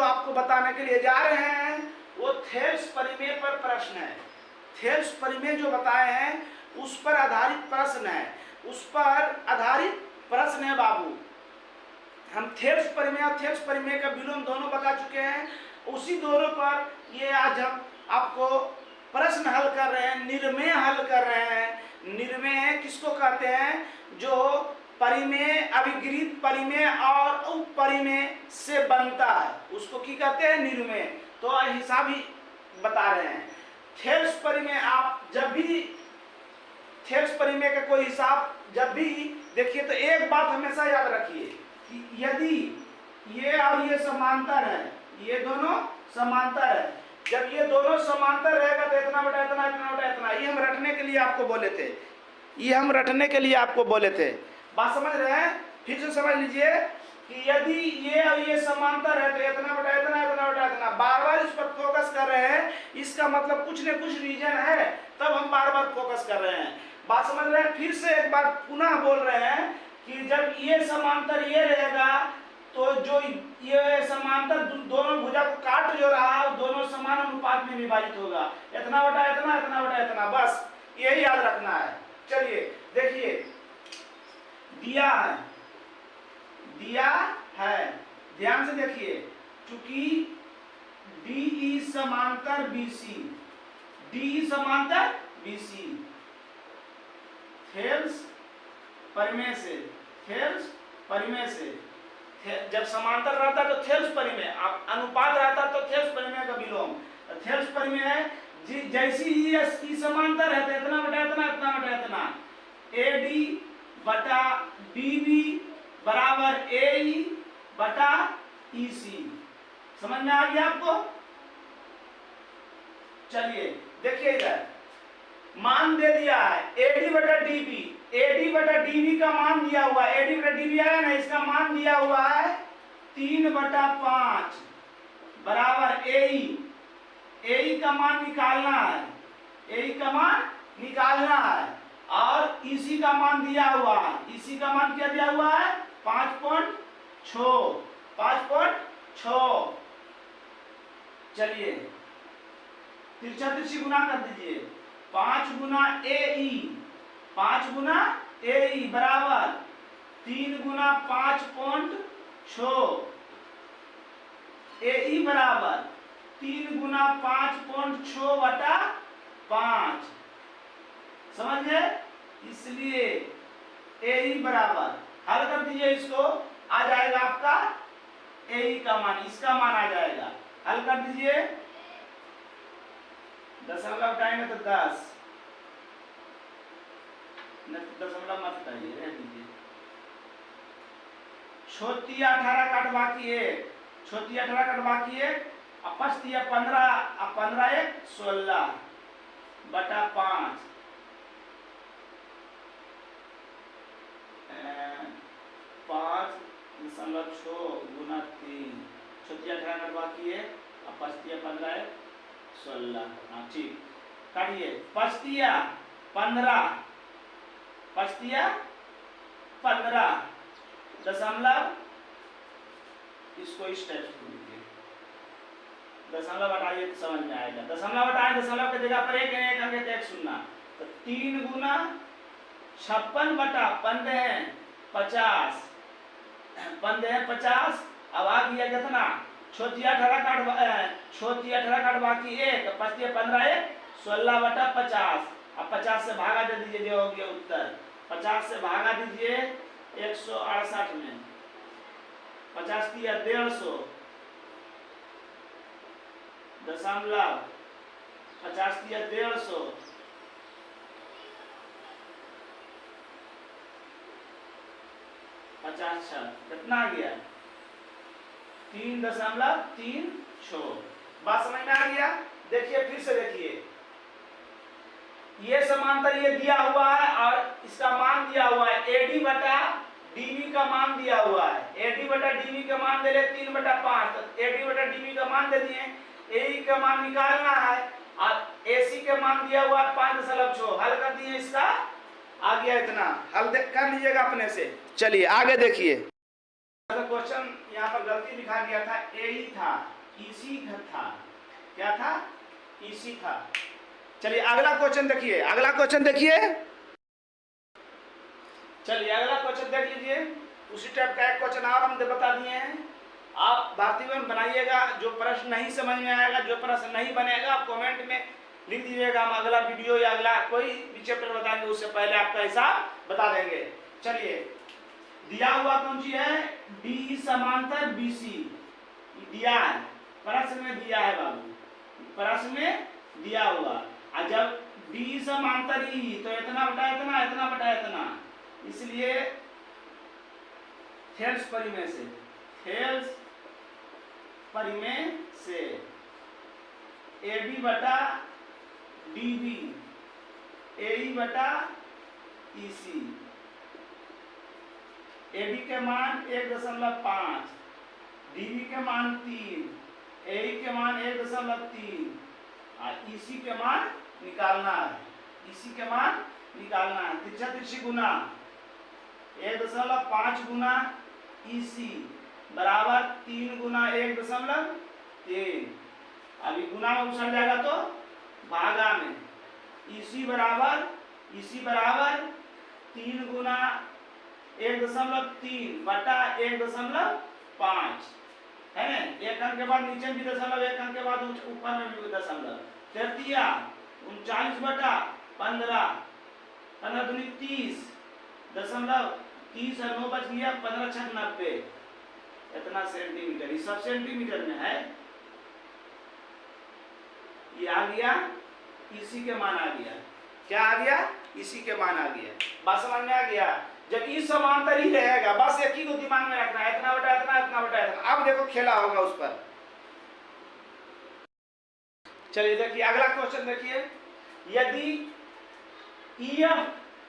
आपको बताने के लिए जा रहे हैं वो थेल्स परिमेय पर प्रश्न है। थेल्स परिमेय जो बताए हैं उस पर आधारित प्रश्न है, उस पर आधारित प्रश्न है बाबू। हम थेल्स परिमेय और थेल्स परिमेय का विलोम दोनों बता चुके हैं, उसी दोनों पर ये आज हम आपको प्रश्न हल कर रहे हैं, निर्मेय हल कर रहे हैं। निर्मेय किसको कहते हैं? जो परिमेय, अभिगृहित परिमेय और उपपरिमेय से बनता है उसको की कहते हैं? निर्मेय। तो हिसाब ही बता रहे हैं। थेल्स परिमेय आप जब भी थेल्स परिमेय का कोई हिसाब जब भी देखिए तो एक बात हमेशा याद रखिए कि यदि ये और ये समांतर है, ये दोनों समांतर है, जब ये दोनों समांतर रहेगा तो इतना बटा इतना, इतना बटा इतना। ये हम रटने के लिए आपको बोले थे, ये हम रटने के लिए आपको बोले थे। बात समझ रहे हैं? फिर से समझ लीजिए कि यदि ये और ये समांतर है तो इतना बटा इतना, इतना बटा इतना। बार बार इस पर फोकस कर रहे हैं, इसका मतलब कुछ न कुछ रीजन है, तब हम बार बार फोकस कर रहे हैं। बात समझ रहे हैं? फिर से एक बार पुनः बोल रहे हैं कि जब ये समांतर ये रहेगा तो जो ये समांतर दोनों भुजा को काट जो रहा है दोनों समान अनुपात में विभाजित होगा। इतना बटा इतना, इतना बटा इतना, बस यही याद रखना है। चलिए देखिए, दिया है, दिया है, ध्यान से देखिए, चूंकि DE समांतर BC, DE समांतर BC, थेल्स परिमेय से, थेल्स परिमेय से, जब समांतर रहता है तो थेल्स परिमेय, अनुपात रहता है तो थेल्स परिमेय का विलोम। थेल्स परिमेय है जैसी ही समांतर है तो इतना बटा इतना, इतना बटा इतना। AD बटा BB बराबर AE बटा EC। समझ में आ गया आपको? चलिए देखिए इधर मान दे दिया है AD बटा DB, AD बटा DB का मान दिया हुआ है, AD बटा DB आया ना, इसका मान दिया हुआ है 3/5 बराबर AE। AE का मान निकालना है, AE का मान निकालना है, और EC का मान दिया हुआ है। EC का मान क्या दिया हुआ है? 5.6, 5.6। चलिए तिरछा तिरछी गुना कर दीजिए, 5 गुना AE, 5 गुना AE बराबर 3 गुना 5.6। AE बराबर 3 गुना 5.6 बटा 5। समझ गए? इसलिए AE बराबर, हल कर दीजिए इसको, आ जाएगा आपका AE का मान, इसका मान आ जाएगा। हल कर दीजिए, दशमलव उठाएंगे तो 10, दशमलव मत उठाइए, रह दीजिए। छोतिया 18 काट बाकी 1, छोतिया 18 काट बाकी 1, अपस्तिया 15, 15 1 16 बटा 5, 5.6 गुना 3, छोतिया 18 काट बाकी 1, अपस्तिया 15 1 16। हाँ ठीक, काटिए। पस्तिया 15, पस्तिया 15 दशमलव, इसको इस टाइप से लिखिए, दशमलव हटाइए तो समझ में आएगा। दशमलव हटाए, दशमलव की जगह पर एक अंक है, एक शून्य, तो 3 गुना 56 बटा 15 50, 15 50। अब आ गया कितना? छोतिया 18 काट बाकी 1, पस्तिया 15 1 16 बटा 50। अब 50 से भागा दे दीजिए, जो हो गया उत्तर। 50 से भागा दीजिए 168 में, 50 दिया 150 दशमलव, 50 दिया 150, 50 कितना आ गया? 3.36। बात समझ में आ गया? देखिए फिर से देखिए, ये समांतर ये दिया हुआ है और इसका मान दिया हुआ है, AD बटा DB का मान दिया हुआ है। AD बटा DB का मान दे रहे 3/5, तो AD बटा DB का मान दे दिए, AE का मान निकालना है और AC का मान दिया हुआ है 5.6। हल कर दिए, इसका आ गया इतना। हल कर लीजिएगा अपने से। चलिए आगे देखिए, क्वेश्चन यहाँ पर गलती लिखा गया था, ए ही था, इसी था, क्या था, इसी था। चलिए अगला क्वेश्चन देखिए, अगला क्वेश्चन देखिए, चलिए अगला क्वेश्चन देख लीजिए। उसी टाइप का एक क्वेश्चन और हम बता दिए हैं। आप भारतीय में बनाइएगा, जो प्रश्न नहीं समझ में आएगा, जो प्रश्न नहीं बनेगा, आप कमेंट में लिख दीजिएगा, हम अगला वीडियो या अगला कोई भी चैप्टर बताएंगे उससे पहले आपका हिसाब बता देंगे। चलिए दिया हुआ कौन सी है, डी समांतर बीसी, दिया है, प्रश्न में दिया है बाबू, प्रश्न में दिया हुआ। और जब डी समांतर ई तो इतना बटा इतना, इतना बटा इतना, इसलिए थेल्स परिमेय से, थेल्स परिमेय से ए बी बटा डी बी, ए ई बटा ई सी, ए बी के मान 1.5, डी बी के मान 3, ए ई के मान 1.3 और ई सी के मान निकालना है, इसी के मान निकालना है। तिरछा तिरछी गुना 1.5 गुना ई सी बराबर 3 गुना 1.3, अभी गुना में उछल जाएगा तो भागा में, इसी बराबर 3 गुना 1.3 बटा 1.5 है ना, एक अंक के बाद नीचे भी दशमलव, एक अंक के बाद ऊपर में भी दशमलव, 39 बटा 15, 15 दूनी 30, दशमलव 30 और 9 बच गया, 15 छक 90, इतना सेंटीमीटर, ये सब सेंटीमीटर में है। ये आ गया, इसी के मान आ गया, क्या आ गया, इसी के मान आ गया। बात समझ में आ गया। जब इस समांतर ही रहेगा, बस एक ही को दिमाग में रखना है, इतना बटा इतना, इतना बटा इतना। अब देखो खेला होगा उस पर। चलिए देखिए अगला क्वेश्चन देखिए, यदि EF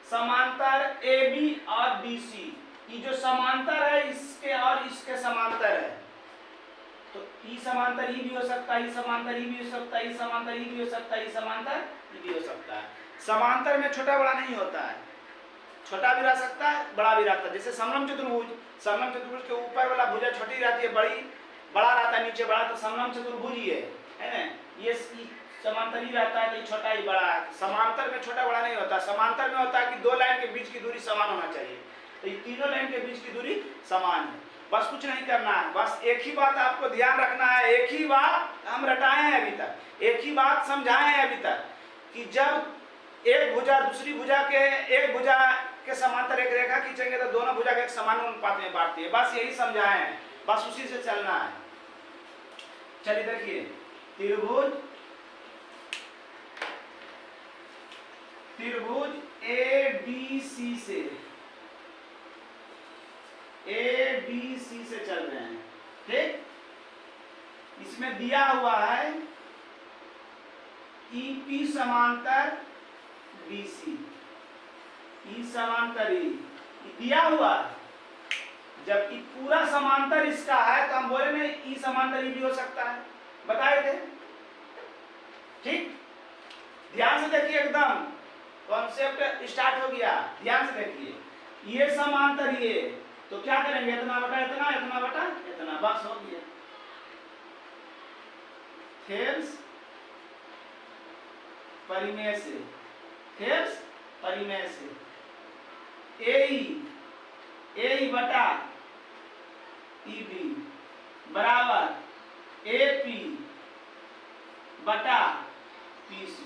समांतर AB और BC, ये जो समांतर है इसके और इसके समांतर है, तो ई समांतर ई भी हो सकता है, ई समांतर ई भी हो सकता है, ई समांतर ई भी हो सकता है, ई समांतर ई भी हो सकता है। समांतर में छोटा बड़ा नहीं होता है, छोटा भी रह सकता है, बड़ा भी रहता है। जैसे समलंब चतुर्भुज, समलंब चतुर्भुज के ऊपर वाला भुजा छोटी रहती है, बड़ा रहता है, नीचे बड़ा, तो समलंब चतुर्भुज ही है ना। ये समांतर ही रहता है, तो छोटा ही बड़ा है। समांतर में छोटा बड़ा नहीं होता, समांतर में होता है कि दो लाइन के बीच की दूरी समान होना चाहिए, तो ये तीनों लाइन के बीच की दूरी समान है। बस कुछ नहीं करना है, बस एक ही बात आपको ध्यान रखना है, एक ही बात हम रटाए हैं अभी तक, एक ही बात समझाए हैं अभी तक, कि जब एक भुजा दूसरी भुजा के, एक भुजा के समांतर एक रेखा खींचेंगे तो दोनों भुजा के एक समान अनुपात में बांटती है। बस यही समझाए हैं, बस उसी से चलना है। चलिए देखिए, त्रिभुज ABC से, ABC से चल रहे हैं, ठीक। इसमें दिया हुआ है EP समांतर BC, ई समांतर ई दिया हुआ है। जब ई पूरा समांतर इसका है तो हम बोले ना ई समांतर ई भी हो सकता है, बताए थे, ठीक। ध्यान से देखिए, एकदम कॉन्सेप्ट स्टार्ट हो गया, ध्यान से देखिए। ये समांतर ये, तो क्या करेंगे, इतना बटा इतना, इतना बटा इतना, बस हो गया। थेल्स परिमेय से, थेल्स परिमेय से ए बटा EB बराबर AP बटा PC,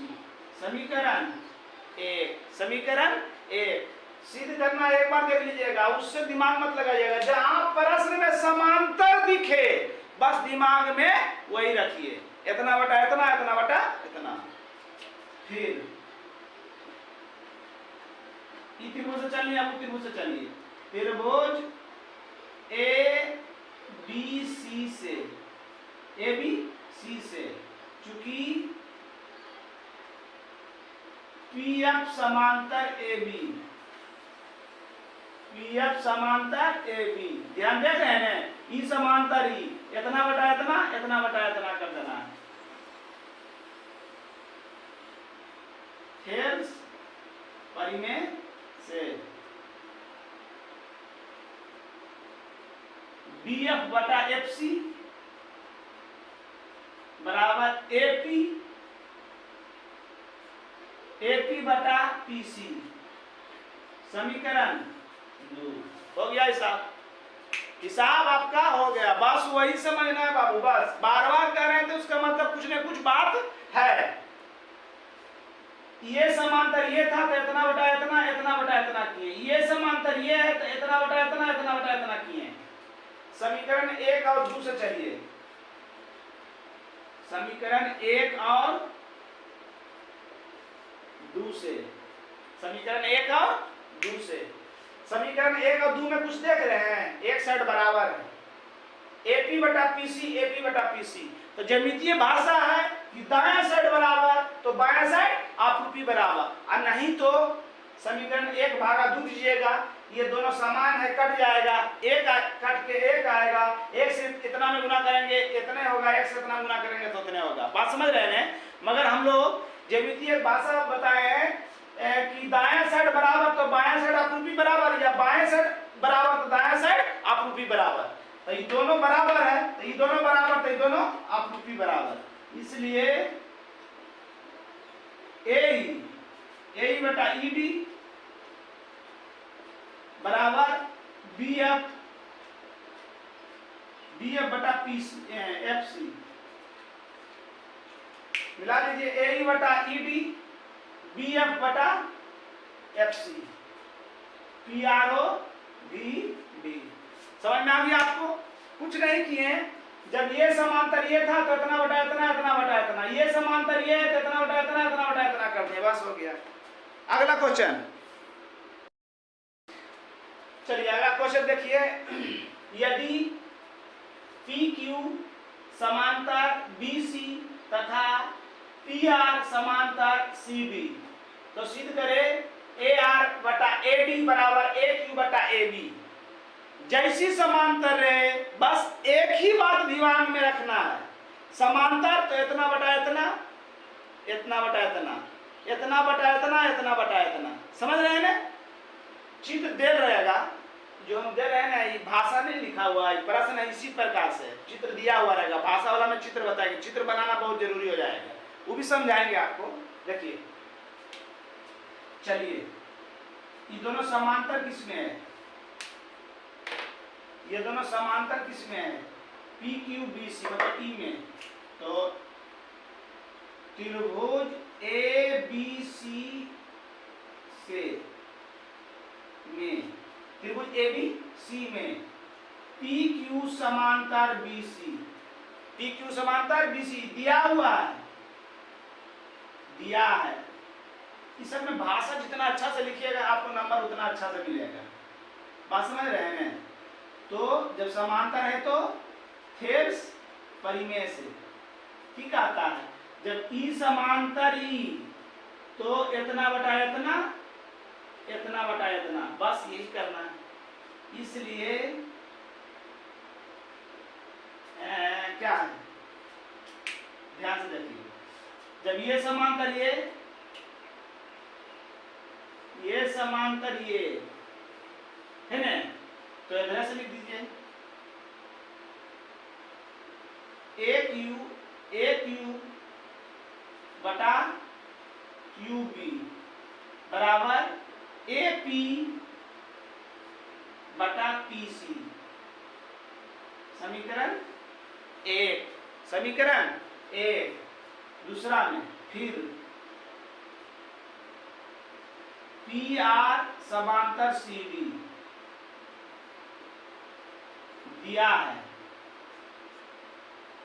समीकरण 1, समीकरण 1 सिद्ध करना। एक बार देख लीजिएगा, उससे दिमाग मत लगाइएगा, जहां प्रश्न में समांतर दिखे बस दिमाग में वही रखिए, इतना बटा इतना, इतना बटा इतना। फिर त्रिभुज से चलिए, आप त्रिभुज से चलिए, त्रिभुज ABC से, चूंकि PF समांतर AB, ध्यान दे रहे हैं, ई समांतर ई, इतना बटा इतना, इतना बटा इतना कर देना है। थेल्स परिमेय से बी एफ बटा एफ सी बराबर एपी बटा पीसी। समीकरण 2 हो गया। हिसाब आपका हो गया। बस वही समझना है बाबू, बस बार बार कह रहे हैं तो उसका मतलब कुछ न कुछ बात है। ये समांतर ये था तो इतना बटा इतना, इतना बटा इतना किए। ये समांतर ये है तो इतना बटा इतना, इतना बटा इतना किए। समीकरण 1 और 2 से चलिए। समीकरण 1 और 2 से, समीकरण 1 और 2 से। समीकरण 1 और 2 में कुछ देख रहे हैं, एक साइड बराबर है, एपी बटा पीसी, एपी बटा पीसी। तो ज्यामितीय भाषा है कि दायां साइड बराबर तो बायां साइड आपरूपी बराबर, और नहीं तो समीकरण 1 भागा 2 दीजिएगा, ये दोनों समान है, कट जाएगा, एक कट के एक आएगा, एक से इतना में गुना करेंगे इतने होगा, एक से इतना गुना करेंगे तो इतने होगा। बात समझ रहे हैं? मगर हम लोग ज्यामितीय भाषा बताए हैं कि दायां साइड बराबर तो बायां साइड आपरूपी बराबर, या बायां साइड बराबर तो दायां साइड आपरूपी बराबर। तो ये दोनों बराबर है, तो ये दोनों बराबर तो ये दोनों आपरूपी बराबर। इसलिए ए बटा ईडी बराबर बी एफ बटा एफ सी। मिला लीजिए, ए बटा ईडी बी एफ बटा F C, P R O D D. समझ में आ गया आपको? कुछ नहीं किए। जब ये समांतर ये था तो इतना बटा इतना, इतना बटा इतना, ये समांतर ये है तो इतना बटा इतना, इतना बटा इतना कर दिया, बस हो गया। अगला क्वेश्चन चलिए, अगला क्वेश्चन देखिए। यदि पी क्यू समांतर बी सी तथा पी आर समांतर सी बी, तो सिद्ध करें ए आर बटा ए डी बराबर ए क्यू बटा ए बी। जैसी समांतर रहे, बस एक ही बात दिमाग में रखना है, समांतर तो इतना बटा इतना, इतना बटा इतना, इतना बटा इतना, इतना बटा इतना। समझ रहे हैं ना? चित्र दे रहेगा, जो हम दे रहे हैं ना, ये भाषा नहीं लिखा हुआ है, प्रश्न है इसी प्रकार से चित्र दिया हुआ रहेगा। भाषा वाला में चित्र बताएंगे, चित्र बनाना बहुत जरूरी हो जाएगा, वो भी समझाएंगे आपको। देखिए, चलिए, ये दोनों समांतर किसमें है? ये दोनों समांतर किसमें है? पी क्यू बी सी मतलब ई में। तो त्रिभुज ए बी सी से में, त्रिभुज ए बी सी में पी क्यू समांतर बी सी, पी क्यू समांतर बी सी दिया हुआ है, दिया है। इस सब में भाषा जितना अच्छा से लिखिएगा आपको नंबर उतना अच्छा से मिलेगा। बात समझ रहे हैं? तो जब समांतर है तो थेल्स परिमेय से, ठीक आता है। जब ई समांतर ई तो इतना बटा इतना, इतना बटा इतना, बस यही करना है। इसलिए क्या है, ध्यान से देखिए, जब ये समांतर ये समांतर ये है ना, तो इधर से लिख दीजिए ए क्यू बटा क्यू बी बराबर ए पी बटा पी सी। समीकरण 1, समीकरण 1। दूसरा में फिर पी आर समांतर सी डी दिया है,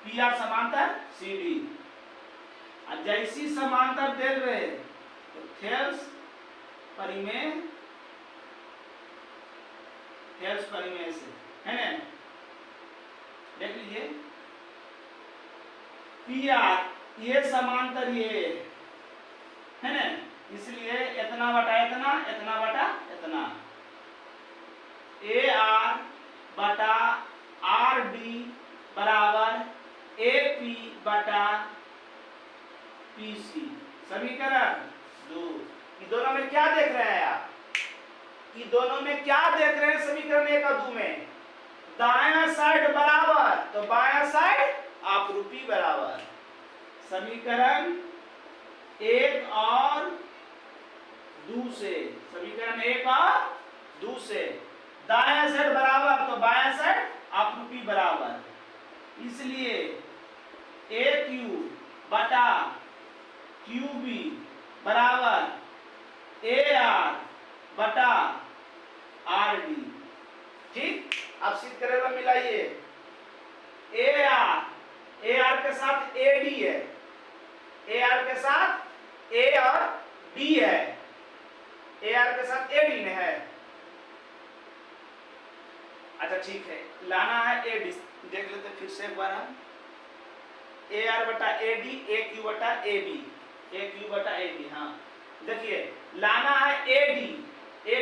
पी आर समांतर सी डी। जैसी समांतर दे रहे तो थेल्स परिमेय, थेल्स परिमेय से, है ना? देख लीजिए, पी आर ये समांतर ये है ना, इसलिए इतना बटा इतना, इतना बटा इतना, ए आर बटा आर डी बराबर ए पी बटा पी सी। समीकरण 2। ये दोनों में क्या देख रहे हैं आप? ये दोनों में क्या देख रहे हैं? समीकरण 1 और 2 में दायां साइड बराबर तो बायां साइड आपरूपी बराबर। समीकरण 1 और 2 से, समीकरण 1 और 2 से दायां साइड बराबर तो बायां साइड आपरूपी बराबर। इसलिए ए क्यू बटा क्यू बी बराबर ए आर बटा आर डी। ठीक, अब सिद्ध करेगा, मिलाइए। ए आर के साथ ए डी है, ए आर के साथ ए और डी है, ए आर के साथ ए डी है। अच्छा ठीक है, लाना है ए डी, देख लेते फिर से एक बार हम। ए आर बटा ए डी, ए क्यू बटा ए बी, ए क्यू बटा ए बी। हाँ देखिए, लाना है ए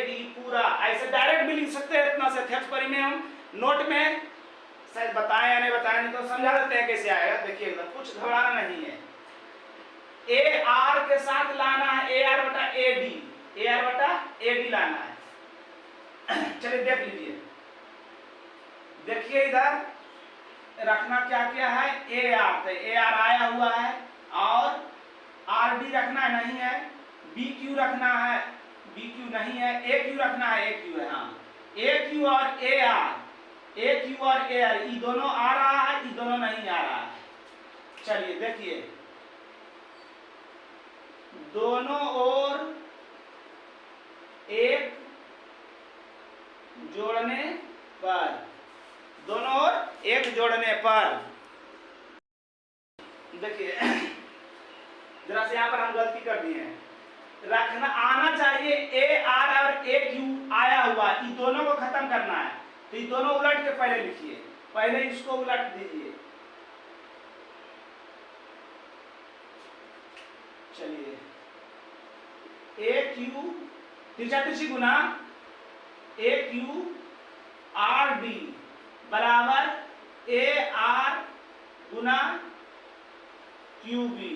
डी पूरा, ऐसे डायरेक्ट भी लिख सकते हैं इतना से। थेफ्ट परिमेय हम नोट में शायद बताएं या नहीं बताएं, नहीं तो समझा देते हैं कैसे आएगा। देखिए एकदम कुछ घबराना नहीं है। ए आर के साथ लाना है ए आर बटा ए डी, ए आर बटा ए डी लाना है। चलिए देख लीजिए, देखिए इधर रखना क्या क्या है, ए आर, तो ए आर आया हुआ है, और आर डी रखना नहीं है, बी क्यू रखना है, बी क्यू नहीं है, ए क्यू रखना है, ए क्यू है। हाँ, ए क्यू और ए आर, ए क्यू और ए आर, ये दोनों आ रहा है, ये दोनों नहीं आ रहा है। चलिए देखिए, दोनों ओर एक जोड़ने पर, दोनों ओर एक जोड़ने पर, देखिए जरा से यहां पर हम गलती कर दिए हैं। रखना आना चाहिए ए आर और ए क्यू आया हुआ, इन दोनों को खत्म करना है, तो ये दोनों उलट के पहले लिखिए, पहले इसको उलट दीजिए। चलिए, ए क्यू तिरछा तिरछी गुना ए क्यू आर डी बराबर ए आर गुना क्यू बी।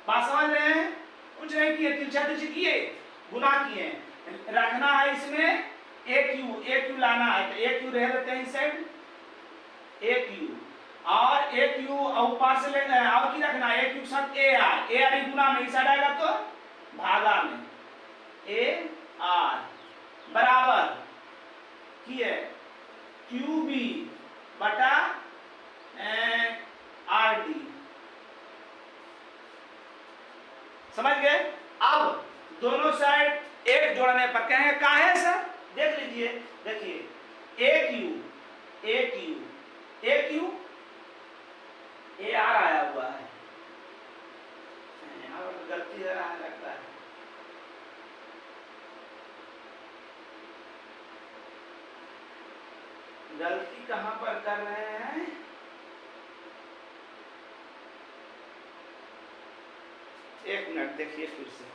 बात समझ रहे हैं? कुछ नहीं किए, तिरछा तिरछी किए, गुना किए। रखना है इसमें ए क्यू लाना है, तो ए क्यू रह देते हैं इस साइड, ए क्यू, और ए क्यू ऊपर से लेना है, और की रखना है ए क्यू के साथ ए आर गुना में, इस साइड आएगा तो भागा में, ए आर बराबर की है क्यू बी बटा आर डी। समझ गए? अब दोनों साइड एक जोड़ने पर कहेंगे काहे सर, देख लीजिए, देखिए A Q A Q A Q A R आया हुआ है, यहाँ पर गलती है लगता है। गलती कहां पर कर रहे हैं, एक मिनट देखिए फिर से,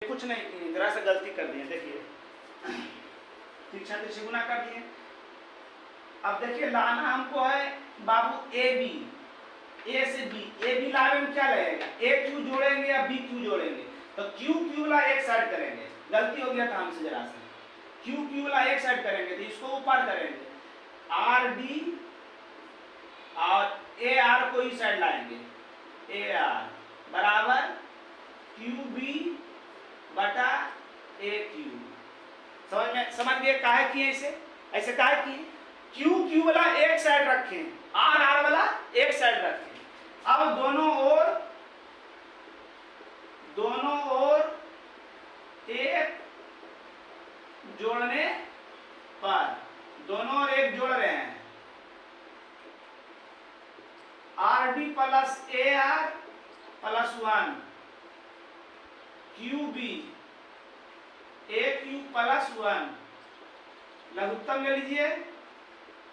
कुछ नहीं, जरा सा गलती कर दिए। देखिए तिरछा तिरछी गुना कर दिए। अब देखिए लाना हमको है बाबू ए बी, ए से बी, ए बी लावे में क्या लगेगा, ए क्यू जोड़ेंगे या बी क्यू जोड़ेंगे, तो क्यू क्यू वाला एक साइड करेंगे, गलती हो गया था हमसे जरा सा, क्यू क्यू वाला एक साइड करेंगे, तो इसको ऊपर करेंगे, आर डी और ए आर को इस साइड लाएंगे, ए आर बराबर क्यू बी बटा ए क्यू। समझ गए काहे किए इसे, ऐसे काहे किए, क्यू क्यू वाला एक साइड रखें, आर आर वाला एक साइड रखें। अब दोनों ओर एक जोड़ने पर, दोनों ओर एक जोड़ रहे हैं, R D plus A R plus 1 Q B A Q plus 1, लघुत्तम ले लीजिए,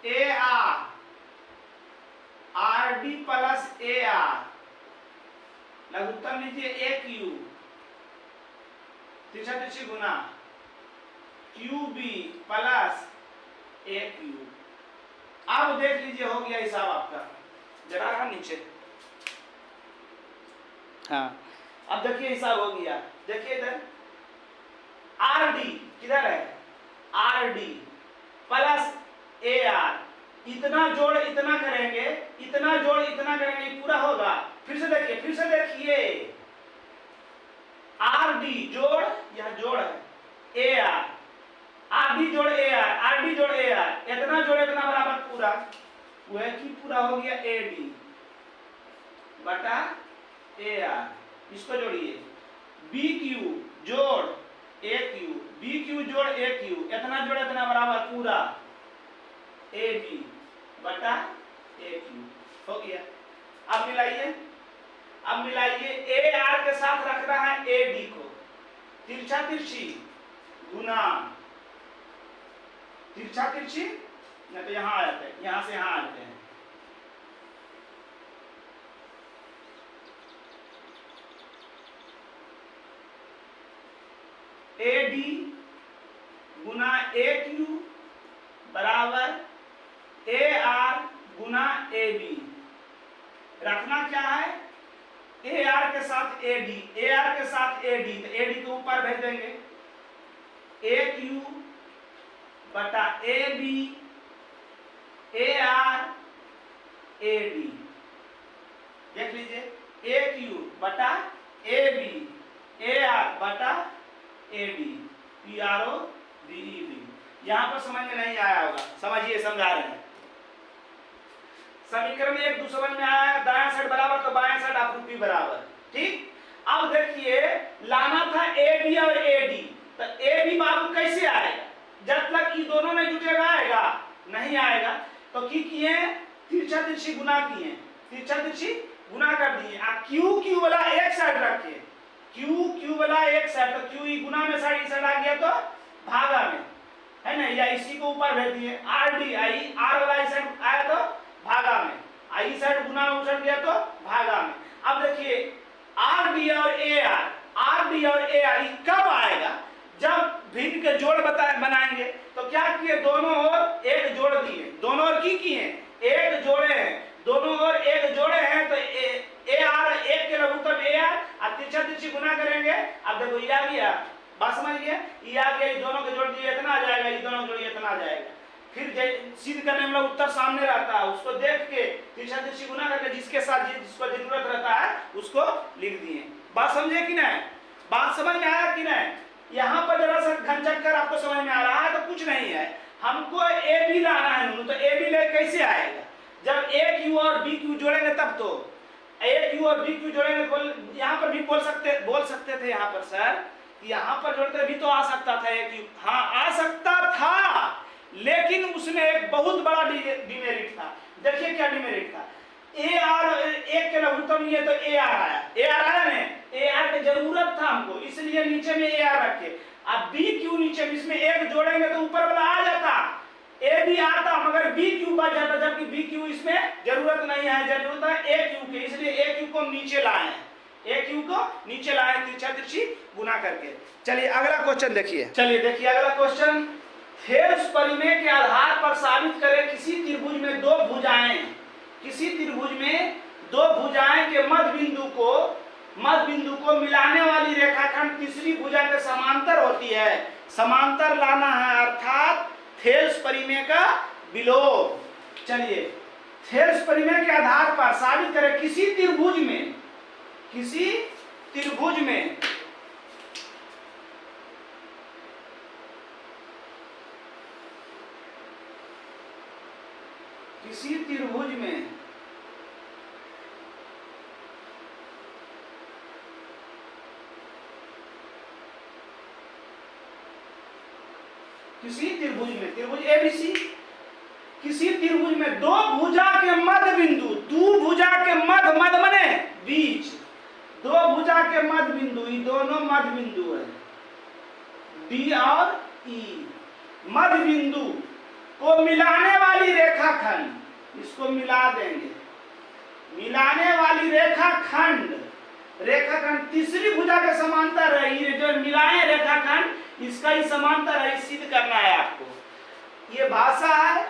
A R D plus A R, लघुत्तम लीजिए ए क्यू, तिरछा तिरछी गुना Q B plus A Q. अब देख लीजिए हो गया हिसाब आपका, जरा रहा नीचे। हाँ अब देखिए हिसाब हो गया, देखिए इधर आर डी किधर है, are D plus A are, इतना जोड़ इतना करेंगे, इतना जोड़ इतना करेंगे, पूरा होगा। फिर से देखिए, फिर से देखिए, आर डी जोड़, यह जोड़ है, ए आर डी जोड़ ए आर डी जोड़ ए आर, इतना जोड़ इतना बराबर पूरा, वह की पूरा हो गया ए डी बटा ए आर। इसको जोड़िए, बी क्यू जोड़ ए क्यू, बी क्यू जोड़ ए क्यू, इतना जोड़ इतना बराबर पूरा ए बी बटा ए क्यू, हो गया। अब मिलाइए, अब मिलाइए, ए आर के साथ रख रहा है ए डी को, तिरछा तिरछी गुना तिरछा तिरछी, नहीं तो यहां आ जाते हैं, यहां से यहां आते हैं, A D Guna A Q बराबर A R Guna A B. रखना क्या है, ए आर के साथ ए डी, ए आर के साथ ए डी, तो ए डी को ऊपर भेज देंगे, ए क्यू बटा A B A R A D. देख लीजिए, ए क्यू बटा ए बी ए आर बटा A D, P R O D E D. यहां पर समझ में नहीं आया होगा, समझिए, समझा रहे हैं। समीकरण एक दूसरे समझ में आया, दायां साइड बराबर तो बायां साइड अपरूपी बराबर, ठीक। अब देखिए, लाना था ए बी और ए डी, तो ए बी बाबू कैसे आएगा, जब तक ये दोनों नहीं जुटेगा आएगा नहीं आएगा। तो की किए, तिरछा तिरछी गुना किए, तिरछा तिरछी गुना कर दिए, क्यू क्यू वाला एक साइड रखे, क्यू क्यू वाला एक साइड, तो क्यू ई गुना में साइड आ गया तो भागा में, है ना, या इसी को ऊपर भेज दिए, आर डी आई आर वाला इस साइड आया तो भागा में, आई साइड गुना में उछल गया तो भागा में। अब देखिए, आर डी और ए आर, आर डी और ए आर कब आएगा, जब भिन्न के जोड़ बनाएंगे। तो क्या किए, दोनों ओर एक जोड़ दिए, दोनों ओर की किए, एक जोड़े हैं, दोनों ओर एक जोड़े हैं, तो ए आर एक के लघुत्तम ए आर, अब तिरछा तिरछी गुना करेंगे। अब देखो ये आ गया, बात समझ गया, ये आ गया, दोनों के जोड़ दिए इतना आ जाएगा, ये दोनों जोड़िए इतना आ जाएगा। फिर सिद्ध करने में उत्तर सामने रहता है, उसको देख के तिरछा तिरछी गुना करके जिसके साथ जिसको जरूरत रहता है उसको लिख दिए। बात समझे कि नहीं, बात समझ में आया कि नहीं। यहाँ पर जरा सा घन चक्कर आपको समझ में आ रहा है तो कुछ नहीं है, हमको ए बी लाना है, तो ए बी ले कैसे आएगा, जब ए क्यू और बी क्यू जोड़ेंगे तब तो, ए क्यू और बी क्यू जोड़ेंगे। यहाँ पर भी बोल सकते थे यहाँ पर सर, यहाँ पर जोड़ते भी तो आ सकता था ए क्यू, हाँ आ सकता था, लेकिन उसमें एक बहुत बड़ा डिमेरिट था। देखिए क्या डिमेरिट था, ए आर एक के लघुत्तम ये, तो ए आर आया, ए आर आया ना, ए आर की जरूरत था हमको, इसलिए नीचे में ए आर रखे। अब बी क्यू नीचे में, इसमें एक जोड़ेंगे तो ऊपर वाला आ जाता, ए बी आता, मगर बी क्यू बच जाता, जबकि बी क्यू इसमें जरूरत नहीं है, जरूरत है ए क्यू की, इसलिए ए क्यू को नीचे लाए, ए क्यू को नीचे लाए तिरछा तिरछी गुना करके। चलिए अगला क्वेश्चन देखिए, चलिए देखिए अगला क्वेश्चन, थेल्स परिमेय के आधार पर साबित करें किसी त्रिभुज में दो भुजाएं, किसी त्रिभुज में दो भुजाएं के मध्य बिंदु को मिलाने वाली रेखाखंड तीसरी भुजा के समांतर होती है। समांतर लाना है, अर्थात थेल्स परिमेय का विलोम। चलिए, थेल्स परिमेय के आधार पर साबित करें किसी त्रिभुज में, किसी त्रिभुज में किसी त्रिभुज में त्रिभुज एबीसी, किसी त्रिभुज में दो भुजा के मध्य बिंदु, दो भुजा के मध्य मने बीच, दो भुजा के मध्य बिंदु, ये दोनों मध्य बिंदु है, डी और ई, मध्य बिंदु को मिलाने वाली रेखाखंड, इसको मिला देंगे, मिलाने वाली रेखाखंड तीसरी भुजा के समांतर है, ये जो मिलाए रेखाखंड इसका ही समांतर है, सिद्ध करना है आपको। ये भाषा है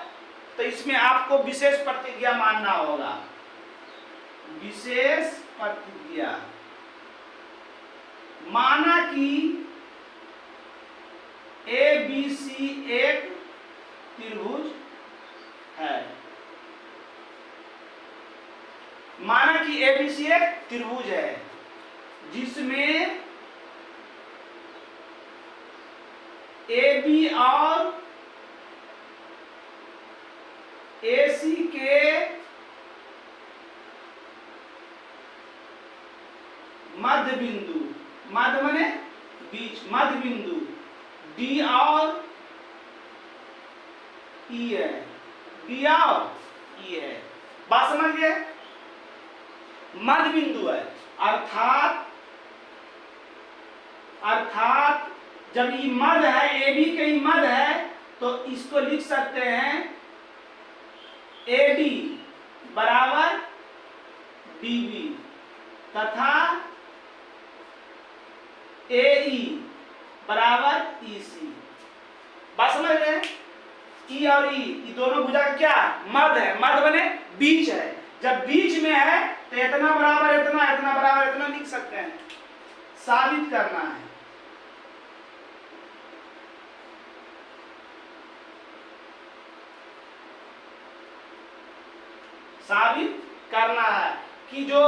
तो इसमें आपको विशेष प्रतिज्ञा मानना होगा, विशेष प्रतिज्ञा माना कि ए बी सी एक त्रिभुज है। माना कि एबीसी एक त्रिभुज है जिसमें AB और AC के मध्य बिंदु, मध्य माने बीच, मध्य बिंदु D और E है, D और E है। बात समझ गए? मध्य बिंदु है, अर्थात जब ये मध्य है, AB के ही मध्य है, तो इसको लिख सकते हैं AD बराबर DB तथा AE बराबर EC। बात समझ रहे हैं? E और E ये दोनों भुजा का क्या मध्य है, मध्य बने बीच है। जब बीच में है तो इतना बराबर इतना, इतना बराबर इतना लिख सकते हैं। साबित करना है। साबित करना है कि जो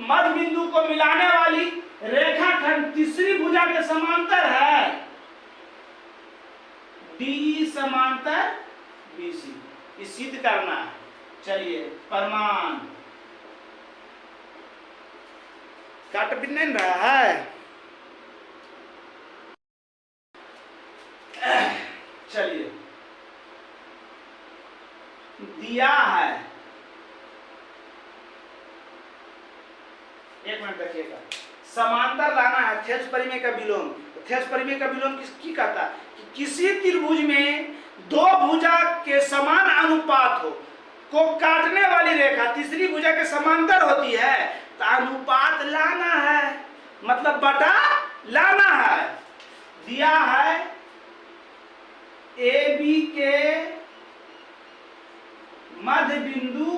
मध्य बिंदु को मिलाने वाली रेखाखंड तीसरी भुजा के समांतर है, DE समांतर BC, ये सिद्ध करना है। चलिए प्रमाण। काट भी नहीं रहा है। चलिए दिया है, एक मिनट देखिएगा। समांतर लाना है, थेल्स परिमेय का विलोम। थेल्स परिमेय का विलोम किसकी कहता है? कि किसी त्रिभुज में दो भुजा के समान अनुपात हो, को काटने वाली रेखा तीसरी भुजा के समांतर होती है, तो अनुपात लाना है, मतलब बटा लाना है। दिया है AB के मध्य बिंदु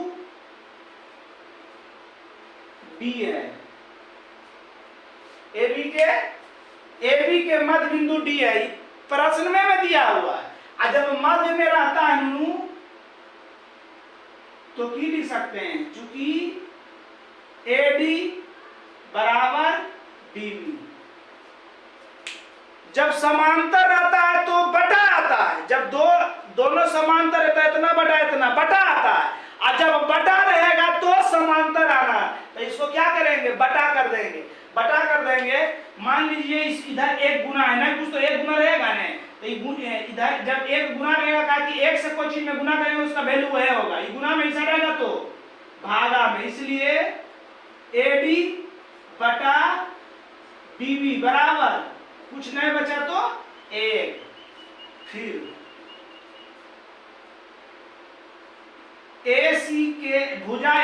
D है, AB के मध्य बिंदु D है, प्रश्न में दिया हुआ है। और जब मध्य में रहता है नू, तो की लिख सकते हैं, चूंकि AD बराबर DB। जब समांतर रहता है तो बटा आता है, जब दोनों समांतर रहता है इतना बटा आता है। और जब बटा रहेगा तो समांतर आना है, तो इसको क्या करेंगे, बटा कर देंगे। मान लीजिए इस इधर एक गुना है ना, कुछ तो एक गुना रहेगा ना, तो इधर जब एक गुना रहेगा, कहा कि एक से कोई चीज में गुना करेंगे उसका वैल्यू वह होगा, ये गुना में हिस्सा रहेगा तो भागा में, इसलिए AD बटा DB बराबर कुछ नहीं बचा तो 1। फिर AC के भुजा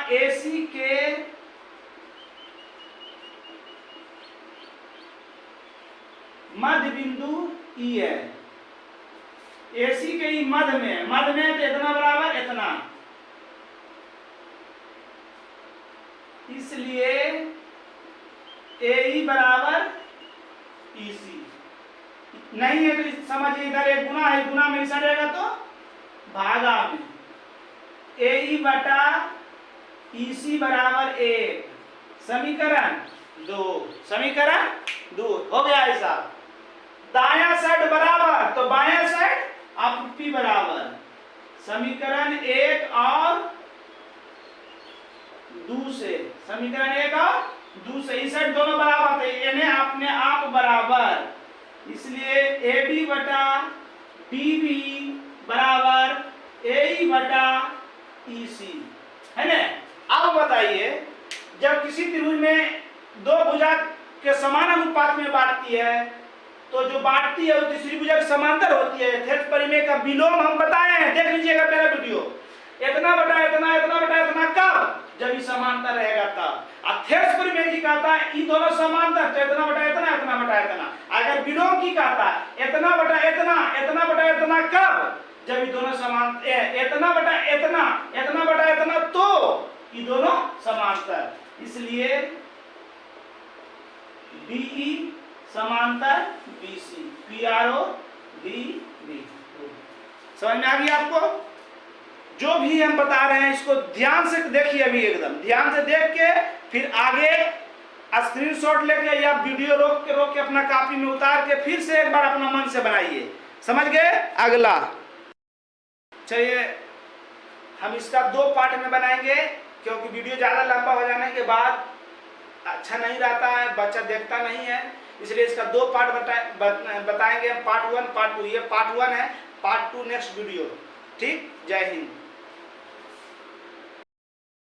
AC के मध्य बिंदु E है, AC के ही मध्य में तो इतना बराबर इतना, इसलिए AE बराबर EC। नहीं है तो समझिए इधर एक गुना है, गुना में हिस्सा रहेगा तो भागा में, AE बटा EC बराबर 1। समीकरण 2 हो गया ऐसा। दाया साइड बराबर तो बाया साइड आपकी बराबर, समीकरण 1 और 2 से, इस साइड दोनों बराबर थे, इन्हें अपने आप बराबर, इसलिए AD बटा DB बराबर AE बटा EC है ना। अब बताइए, जब किसी त्रिभुज में दो भुजा के समान अनुपात में बांटती है, तो जो बांटती है वो तीसरी भुजा के समांतर होती है। थेल्स परिमेय का विलोम हम बताए हैं, देख लीजिएगा मेरा वीडियो। इतना बटा इतना कब, जब ये समांतर रहेगा तब। थेल्स परिमेय की कहता है ये दोनों समांतर, तो इतना बटा इतना। अगर विलोम की कहता है इतना बटा इतना कब, जब ये दोनों समांतर, इतना बटा इतना, तो ये दोनों समांतर, इसलिए DE समांतर बीसी, PRO DB। समझ में आ गई आपको? जो भी हम बता रहे हैं इसको ध्यान से देखिए, अभी एकदम ध्यान से देख के फिर आगे स्क्रीनशॉट लेके या वीडियो रोक के अपना कॉपी में उतार के फिर से एक बार अपना मन से बनाइए। समझ गए? अगला चलिए हम इसका 2 पार्ट में बनाएंगे, क्योंकि वीडियो ज़्यादा लंबा हो जाने के बाद अच्छा नहीं रहता है, बच्चा देखता नहीं है, इसलिए इसका 2 पार्ट बताएंगे। पार्ट 1 पार्ट 2, ये पार्ट 1 है, पार्ट 2 नेक्स्ट वीडियो। ठीक, जय हिंद।